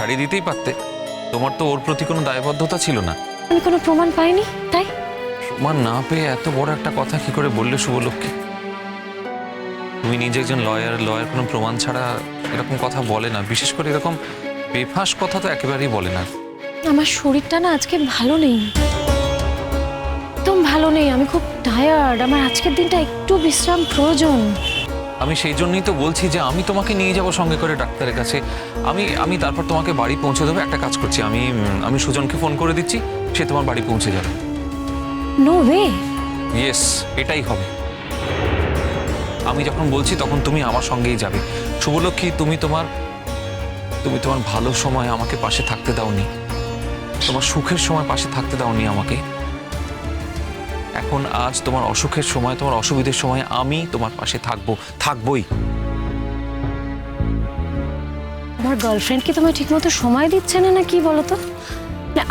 ছাড়িয়ে দিতেই পারতে। তোমার তো ওর প্রতি কোনো দায়বদ্ধতা ছিল না। আমি কোনো প্রমাণ পাইনি তাই। প্রমাণ না পেয়ে এত বড় একটা কথা কি করে বললে শুভলক্ষ্মী? তুমি নিজে একজন লয়ার, লয়ার কোনো প্রমাণ ছাড়া এরকম কথা বলে না, বিশেষ করে এরকম বেফাঁস কথা তো একেবারেই বলে না। আমার শরীরটা না আজকে ভালো নেই, একদম ভালো নেই। আমি খুব টায়ার্ড, আমার আজকের দিনটা একটু বিশ্রাম প্রয়োজন। আমি সেই জন্যই তো বলছি যে আমি তোমাকে নিয়ে যাব সঙ্গে করে ডাক্তারের কাছে। আমি তারপর তোমাকে বাড়ি পৌঁছে দেবো। একটা কাজ করছি, আমি সুজনকে ফোন করে দিচ্ছি, সে তোমার বাড়ি পৌঁছে যাবে। No way. ইয়েস, এটাই হবে। আমি যখন বলছি তখন তুমি আমার সঙ্গেই যাবে। শুভলক্ষ্মী, তুমি তোমার ভালো সময় আমাকে পাশে থাকতে দাওনি, তোমার সুখের সময় পাশে থাকতে দাওনি আমাকে। এখন আজ তোমার অসুখের সময়, তোমার অসুবিধের সময় আমি তোমার পাশে থাকবই। আমার গার্লফ্রেন্ড কি তোমায় ঠিকমতো সময় দিচ্ছে না, না কি বলো তো?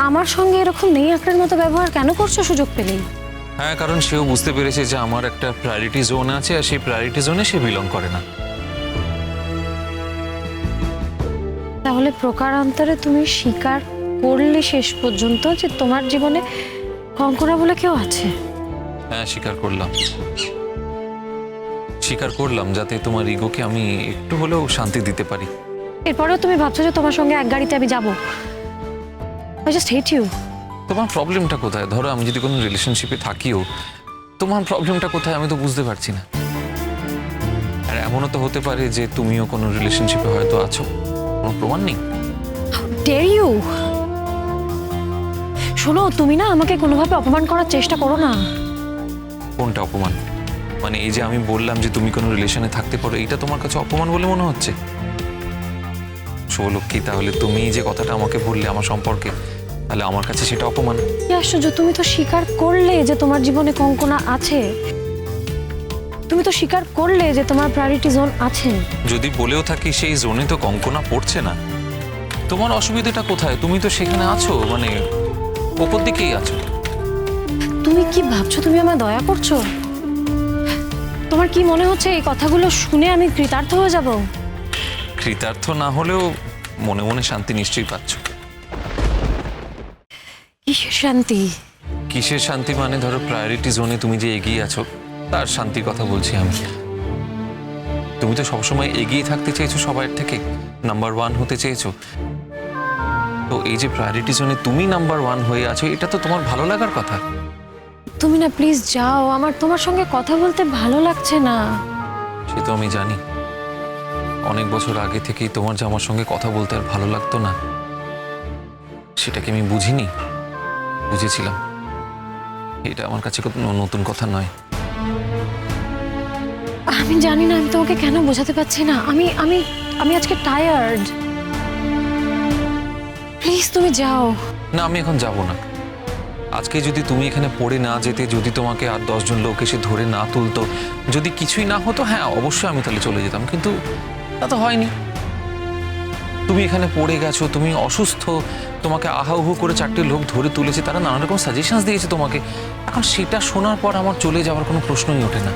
আমার সঙ্গে এরকম নেই আঁকড়ার মতো ব্যবহার কেন করছো সুযোগ পেলেই? হ্যাঁ, কারণ সেও বুঝতে পেরেছে যে আমার একটা প্রায়োরিটি জোন আছে, আর সেই প্রায়োরিটি জোনে সে বিলং করে না। তাহলে প্রকারান্তরে তুমি স্বীকার করলে শেষ পর্যন্ত যে তোমার জীবনে কঙ্কনা বলে কেউ আছে? হ্যাঁ, স্বীকার করলাম যাতে তোমার ইগোকে আমি একটু হলেও শান্তি দিতে পারি। এরপরেও তুমি ভাবছো যে তোমার সঙ্গে এক গাড়িতে আমি যাবো? I just hate you. তোমার প্রবলেমটা কোথায়? ধরো আমি যদি কোনো রিলেশনশিপে থাকিও, তোমার প্রবলেমটা কোথায় আমি তো বুঝতে পারছি না। আর এমনও তো হতে পারে যে তুমিও কোনো রিলেশনশিপে হয়তো আছো, কোনো প্রমাণ নেই। Dare you! শোনো, তুমি না আমাকে কোনোভাবে অপমান করার চেষ্টা করো না। কোনটা অপমান? মানে এই যে আমি বললাম যে তুমি কোনো রিলেশনে থাকতে পারো, এইটা তোমার কাছে অপমান বলে মনে হচ্ছে? শুভলক্ষ্মী, তাহলে তুমি যে কথাটা আমাকে বললে আমার সম্পর্কে, তাহলে আমার কাছে সেটা অপমান? কি আশ্চর্য, তুমি তো স্বীকার করলে যে তোমার জীবনে কঙ্কনা আছে, তুমি তো স্বীকার করলে যে তোমার প্রায়োরিটি জোন আছে। যদি বলেও থাকি সেই জোনে তো কঙ্কনা পড়ছে না, তোমার অসুবিধাটা কোথায়? তুমি তো সেখানে আছো, মানে ওপর দিকেই আছো। তুমি কি ভাবছো তুমি আমায় দয়া করছো? তোমার কি মনে হচ্ছে এই কথাগুলো শুনে আমি কৃতার্থ হয়ে যাব? কৃতার্থ না হলেও মনে মনে শান্তি নিশ্চয়ই পাচ্ছ। কিসের শান্তি? কিসের শান্তি মানে ধরো প্রায়োরিটি জোনে তুমি যে এগিয়ে আছো তার শান্তির কথা বলছি আমি। তুমি তো সবসময় এগিয়ে থাকতে চেয়েছো, সবার থেকে নাম্বার 1 হতে চেয়েছো। তো এই যে প্রায়োরিটি জোনে তুমি নাম্বার 1 হয়ে আছো, এটা তো তোমার ভালো লাগার কথা। তুমি না প্লিজ যাও, আমার তোমার সঙ্গে কথা বলতে ভালো লাগছে না। সে তো আমি জানি, অনেক বছর আগে থেকেই তোমার যে আমার সঙ্গে কথা বলতে আর ভালো লাগতো না, সেটাকে আমি বুঝিনি, বুঝেছিলাম। এটা আমার কাছে কোনো নতুন কথা নয়। আমি জানি না আমি তোমাকে কেন বোঝাতে পারছি না। আমি আমি আমি আজকে টায়ার্ড, প্লিজ তুমি যাও। না, আমি এখন যাব না। আজকে যদি তুমি এখানে পড়ে না যেতে, যদি তোমাকে আর 10 জন লোক এসে ধরে না তুলতো, যদি কিছুই না হতো, হ্যাঁ অবশ্যই আমি তাহলে চলে যেতাম, কিন্তু তা তো হয়নি। তুমি এখানে পড়ে গেছো, তুমি অসুস্থ, তোমাকে আহাউহু করে 4টে লোক ধরে তুলেছে, তারা নানা রকম সাজেশনস দিয়েছে তোমাকে। এখন সেটা শোনার পর আমার চলে যাওয়ার কোনো প্রশ্নই ওঠে না।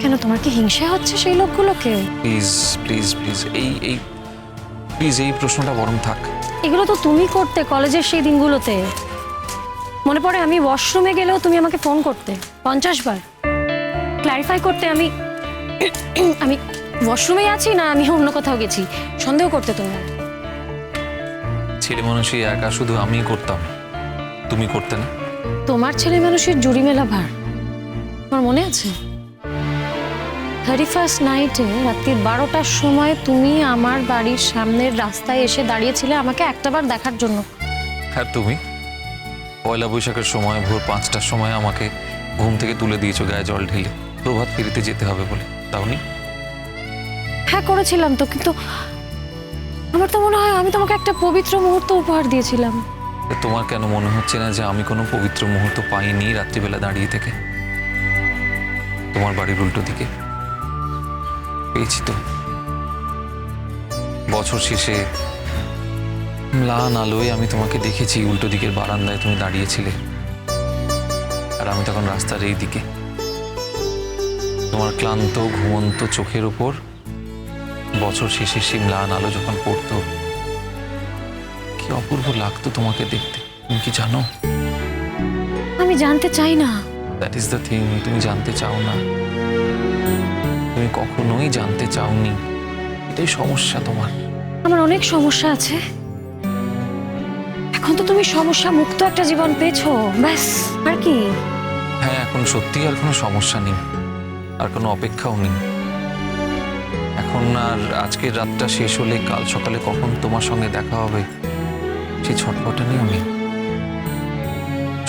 কেন, তোমার কি হিংসা হচ্ছে সেই লোকগুলোকে? প্লিজ প্লিজ প্লিজ, এই প্রশ্নটা বরং থাক। এগুলো তো তুমি করতে কলেজের সেই দিনগুলোতে। মনে পড়ে আমি ওয়াশরুমে গেলেও তুমি আমাকে ফোন করতে 50 বার, ক্ল্যারিফাই করতে আমি আমি ওয়াশরুমে আছি না আমি অন্য কোথাও গেছি, সন্দেহ করতে তুমি। ছেলে মানুষই একা শুধু আমিই করতাম, তুমি করতে না? তোমার ছেলে মানুষের জুড়ি মেলা ভার তোমার মনে আছে? 31st নাইটে রাত্রি 12টার সময় তুমি আমার বাড়ির সামনের রাস্তায় এসে দাঁড়িয়েছিলে আমাকে একটাবার দেখার জন্য। আর তুমি পয়লা বৈশাখের সময় ভোর 5টার সময় আমাকে ঘুম থেকে তুলে দিয়েছো গায়ে জল ঢেলে, প্রভাত ফেরিতে যেতে হবে বলে, তাওনি? হ্যাঁ করেছিলাম তো, কিন্তু আমার তো মনে হয় আমি তোমাকে একটা পবিত্র মুহূর্ত উপহার দিয়েছিলাম। তোমার কেন মনে হচ্ছে না যে আমি কোনো পবিত্র মুহূর্ত পাইনি রাত্রিবেলা দাঁড়িয়ে থেকে? তোমার বাড়ির উল্টো দিকে পেয়েছি তো। বছর শেষে ম্লান আলোয় আমি তোমাকে দেখেছি, উল্টো দিকের বারান্দায় তুমি দাঁড়িয়েছিলে, আর আমি তখন রাস্তার এই দিকে। তোমার ক্লান্ত ঘুমন্ত চোখের উপর বছর শেষে সেই ম্লান আলো যখন পড়তো, কি অপূর্ব লাগতো তোমাকে দেখতে, তুমি কি জানো? আমি জানতে চাই না। দ্যাট ইজ দ্য থিং, তুমি জানতে চাও না, তুমি কখনোই জানতে চাওনি, এটাই সমস্যা তোমার। আমার অনেক সমস্যা আছে, এখন তো তুমি সমস্যা মুক্ত একটা জীবন পেয়েছো, ব্যাস। আর কি? হ্যাঁ, এখন সত্যি আর কোনো সমস্যা নেই, আর কোনো অপেক্ষাও নেই। এখন আর আজকের রাতটা শেষ হলে কাল সকালে কখন তোমার সঙ্গে দেখা হবে সেই ছটফটানিও নেই।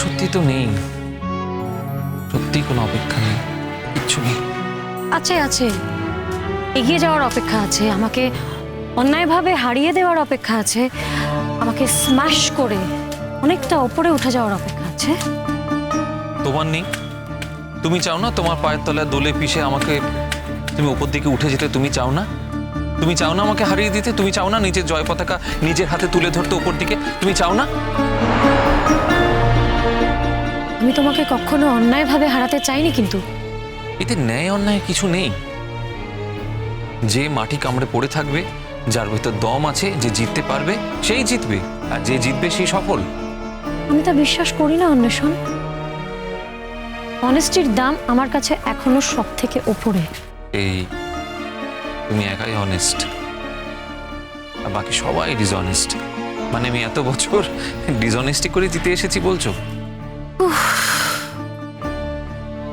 সত্যি তো নেই, সত্যি কোনো অপেক্ষা নেই, কিচ্ছু নেই। আছে আছে, এগিয়ে যাওয়ার অপেক্ষা আছে, আমাকে অন্যায়ভাবে হারিয়ে দেওয়ার অপেক্ষা আছে, আমাকে স্ম্যাশ করে অনেকটা ওপরে উঠে যাওয়ার অপেক্ষা আছে। তোমার নেই? তুমি চাও না তোমার পায়ের তলায় দোলে পিষে আমাকে তুমি উপর দিকে উঠে যেতে? তুমি চাও না? তুমি চাও না আমাকে হারিয়ে দিতে? তুমি চাও না নিজের জয় পতাকা নিজের হাতে তুলে ধরতে উপর দিকে? তুমি চাও না? আমি তোমাকে কখনো অন্যায়ভাবে হারাতে চাইনি, কিন্তু এতে ন্যায় অন্যায় কিছু নেই। যে মাটি কামড়ে পড়ে থাকবে, যার ভেতর দম আছে, যে জিততে পারবে সেই জিতবে, আর যে জিতবে সেই সফল। আমি তা বিশ্বাস করি না অন্বেষণ। অনেস্টির দাম আমার কাছে এখনো সব থেকে ওপরে। এই তুমি একাই অনেস্ট, আর বাকি সবাই ডিসঅনেস্ট। মানে আমি এত বছর ডিসঅনেস্টি করে জিতে এসেছি বলছো?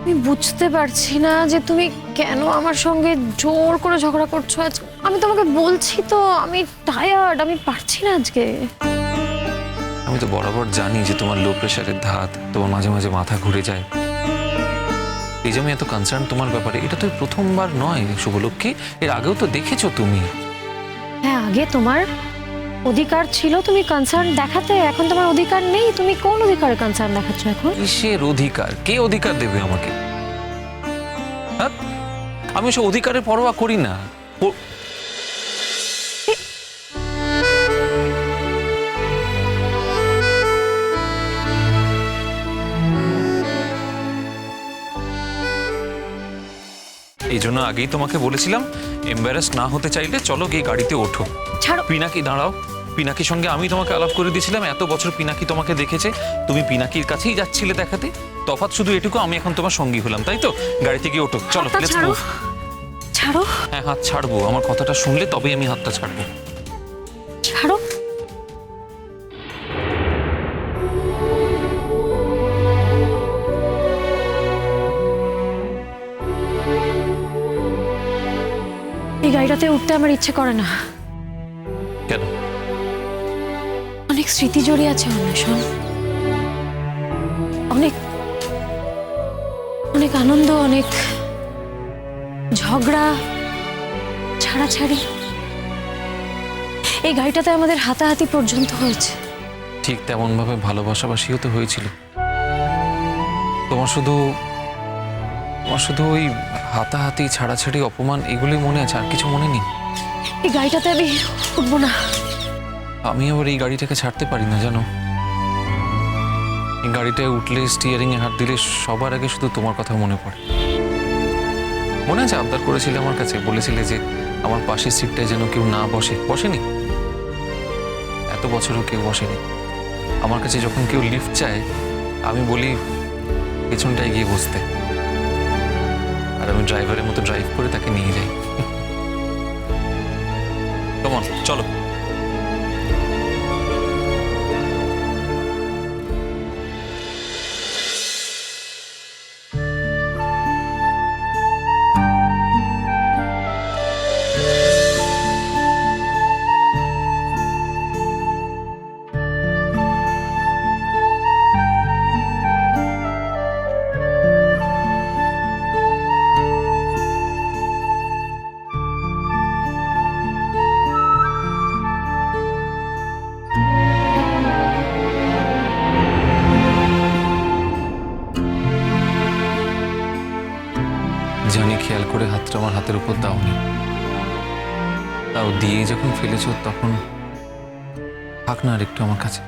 আমি বুঝতে পারছি না যে তুমি কেন আমার সঙ্গে জোর করে ঝগড়া করছো আজ। আমি তোমাকে বলছি তো আমি টায়ার্ড, আমি পারছি না আজকে। আমি তো বরাবর জানি যে তোমার লো প্রেশারের ধাত, তোমার মাঝে মাঝে মাথা ঘুরে যায়। এই যে আমি এত কনসার্ন তোমার ব্যাপারে, এটা তো প্রথমবার নয় শুভলক্ষ্মী, এর আগেও তো দেখেছো তুমি। হ্যাঁ, আগে তোমার অধিকার ছিল তুমি কনসার্ন দেখাতে, এখন তোমার অধিকার নেই। তুমি কোন অধিকারে কনসার্ন দেখাচ্ছ এখন? কিসের অধিকার? কে অধিকার দেবে আমাকে? হ্যাঁ, আমি সে অধিকারের পরোয়া করি না। এই জন্য আগেই তোমাকে বলেছিলাম, এম্বারাস না হতে চাইলে চলো গিয়ে গাড়িতে ওঠো। ছাড়ো। পিনাকি দাঁড়াও, পিনাকির সঙ্গে আমি তোমাকে আলাপ করে দিয়েছিলাম, এত বছর পিনাকি তোমাকে দেখেছে, তুমি পিনাকির কাছেই যাচ্ছিলে দেখাতে। তফাৎ শুধু এটুকু, আমি এখন তোমার সঙ্গী হলাম, তাই তো? গাড়িতে গিয়ে ওঠো, চলো। হাতটা ছাড়ো। ছাড়ো। হ্যাঁ, হাত ছাড়বো, আমার কথাটা শুনলে তবেই আমি হাতটা ছাড়বো। ছাড়ো। এই গাড়িটাতে উঠতে আমার ইচ্ছে করে না। কেন? অনেক স্মৃতি জড়িয়ে আছে অন্বেষণ, অনেক অনেক আনন্দ, অনেক ঝগড়া, ছাড়াছাড়ি। এই গাড়িটাতে আমাদের হাতাহাতি পর্যন্ত হয়েছে। ঠিক তেমন ভাবে ভালোবাসাবাসিও তো হয়েছিল। তোমার শুধু ওই হাতাহাতি, ছাড়াছাড়ি, অপমান এগুলোই মনে আছে, আর কিছু মনে নেই। এই গাড়িটাতে আমি উঠবো না। আমি আবার এই গাড়িটাকে ছাড়তে পারি না, জানো? এই গাড়িটায় উঠলে, স্টিয়ারিং এ হাত দিলে সবার আগে শুধু তোমার কথা মনে পড়ে। মনে আছে আবদার করেছিলে আমার কাছে, বলেছিলে যে আমার পাশের সিটটায় যেন কেউ না বসে। বসেনি, এত বছরও কেউ বসেনি। আমার কাছে যখন কেউ লিফট চায়, আমি বলি পেছনটায় গিয়ে বসতে, আর আমি ড্রাইভারের মতো ড্রাইভ করে তাকে নিয়ে যাই। কেমন, চলো। জানি খেয়াল করে হাতটা আমার হাতের উপর দাওনি, তাও দিয়ে যখন ফেলেছো তখন থাক না আর একটু আমার কাছে।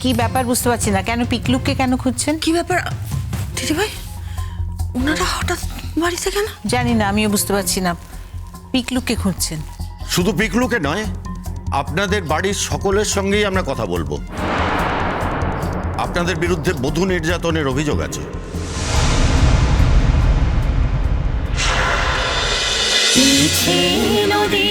কি ব্যাপার বুঝতে পারছি না, কেন পিকলুককে কেন খুঁজছেন? কি ব্যাপার দিদিভাই, ওনারা হঠাৎ বাড়িতে কেন? জানি না, আমিও বুঝতে পারছি না। পিকলুককে খুঁজছেন? শুধু পিকলুকে নয়, আপনাদের বাড়ির সকলের সঙ্গেই আমরা কথা বলবো। আপনাদের বিরুদ্ধে বধূ নির্যাতনের অভিযোগ আছে। নদী